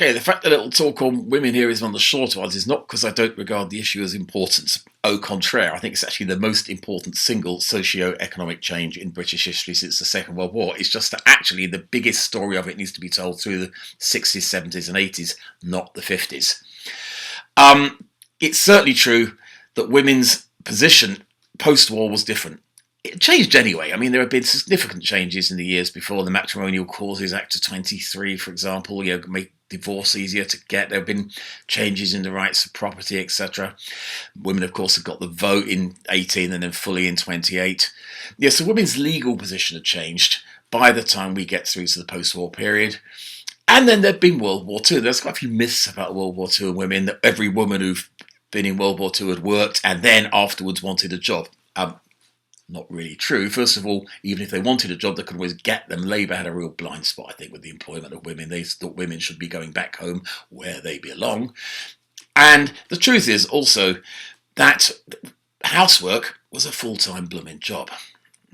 Okay, the fact that it'll talk on women here is one of the shorter ones is not because I don't regard the issue as important. Au contraire, I think it's actually the most important single socio-economic change in British history since the Second World War. It's just that actually the biggest story of it needs to be told through the 60s, 70s and 80s, not the 50s. It's certainly true that women's position post-war was different. It changed anyway. I mean, there have been significant changes in the years before. The Matrimonial Causes Act of 23, for example, make divorce easier to get. There have been changes in the rights of property, etc. Women, of course, have got the vote in 18 and then fully in 28. Yeah, so women's legal position had changed by the time we get through to the post-war period. And then there'd been World War II. There's quite a few myths about World War II and women, that every woman who'd been in World War II had worked and then afterwards wanted a job. Not really true. First of all, even if they wanted a job, they could always get them. Labour had a real blind spot, I think, with the employment of women. They thought women should be going back home where they belong. And the truth is also that housework was a full-time blooming job.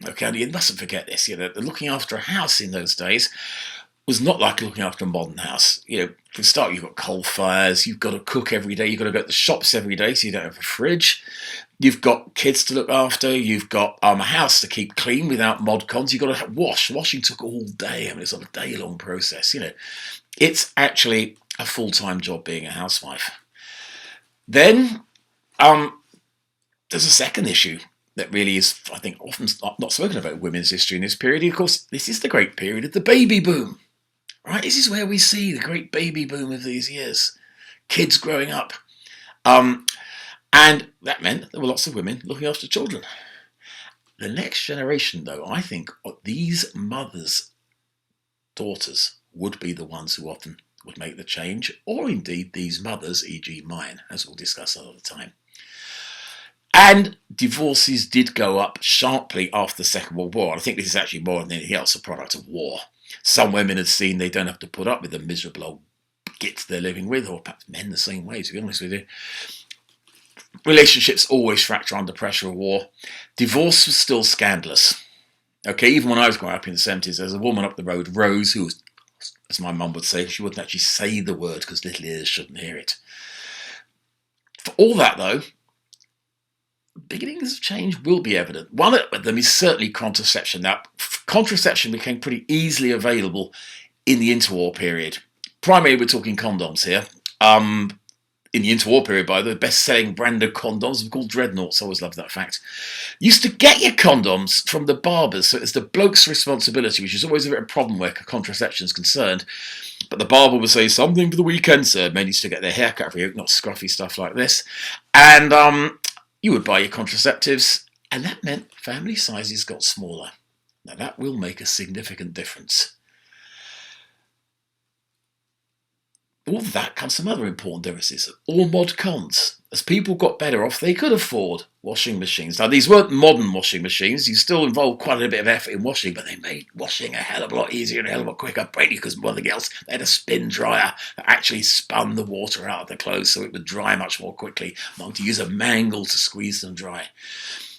Okay, and you mustn't forget this. Looking after a house in those days was not like looking after a modern house. For a start, you've got coal fires, you've got to cook every day, you've got to go to the shops every day, so you don't have a fridge. You've got kids to look after, you've got a house to keep clean without mod cons, you've got to wash. Washing took all day. I mean, it's a day-long process, It's actually a full-time job being a housewife. Then, there's a second issue that really is, I think, often not spoken about in women's history in this period. Of course, this is the great period of the baby boom. Right, this is where we see the great baby boom of these years. Kids growing up. And that meant there were lots of women looking after children. The next generation, though, I think these mothers' daughters would be the ones who often would make the change, or indeed these mothers, e.g. mine, as we'll discuss another time. And divorces did go up sharply after the Second World War. I think this is actually more than anything else a product of war. Some women had seen they don't have to put up with the miserable old gits they're living with, or perhaps men the same way, to be honest with you. Relationships always fracture under pressure of war. Divorce was still scandalous. Okay, even when I was growing up in the 70s, there was a woman up the road, Rose, who was, as my mum would say, she wouldn't actually say the word because little ears shouldn't hear it. For all that, though, beginnings of change will be evident. One of them is certainly contraception. Now, contraception became pretty easily available in the interwar period. Primarily, we're talking condoms here. In the interwar period, by the way, the best-selling brand of condoms were called Dreadnoughts. I always loved that fact. You used to get your condoms from the barbers, so it's the bloke's responsibility, which is always a bit of a problem where contraception is concerned. But the barber would say, something for the weekend, sir. Men used to get their hair cut every week, not scruffy stuff like this. And you would buy your contraceptives, and that meant family sizes got smaller. Now, that will make a significant difference. All of that comes from other important differences. All mod cons. As people got better off, they could afford washing machines. Now, these weren't modern washing machines. You still involved quite a bit of effort in washing, but they made washing a hell of a lot easier and a hell of a lot quicker, mainly because more than anything else, they had a spin dryer that actually spun the water out of the clothes so it would dry much more quickly, not to use a mangle to squeeze them dry.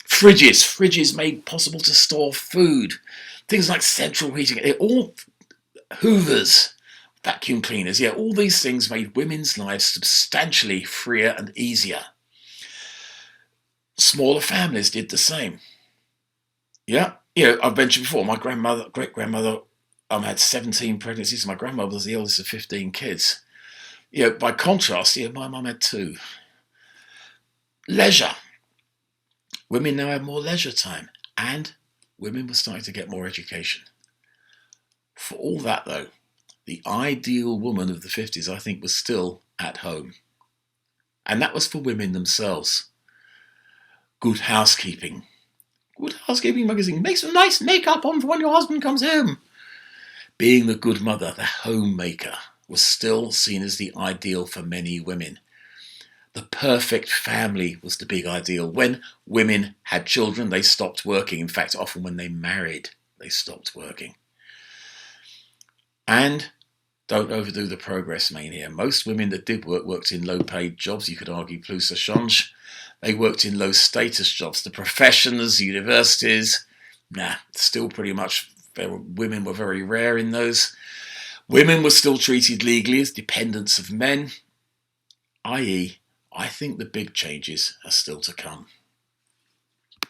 Fridges made possible to store food. Things like central heating, all Hoovers, vacuum cleaners, all these things made women's lives substantially freer and easier. Smaller families did the same. I've mentioned before, my great-grandmother had 17 pregnancies. My grandmother was the eldest of 15 kids. By contrast, my mum had 2. Leisure. Women now have more leisure time, and women were starting to get more education. For all that, though, the ideal woman of the 50s, I think, was still at home. And that was for women themselves. Good Housekeeping. Good Housekeeping magazine. Make some nice makeup on for when your husband comes home. Being the good mother, the homemaker, was still seen as the ideal for many women. The perfect family was the big ideal. When women had children, they stopped working. In fact, often when they married, they stopped working. And don't overdo the progress mania. Most women that did work worked in low-paid jobs. You could argue plus ça change. They worked in low-status jobs. The professions, universities, still pretty much women were very rare in those. Women were still treated legally as dependents of men, i.e., I think the big changes are still to come.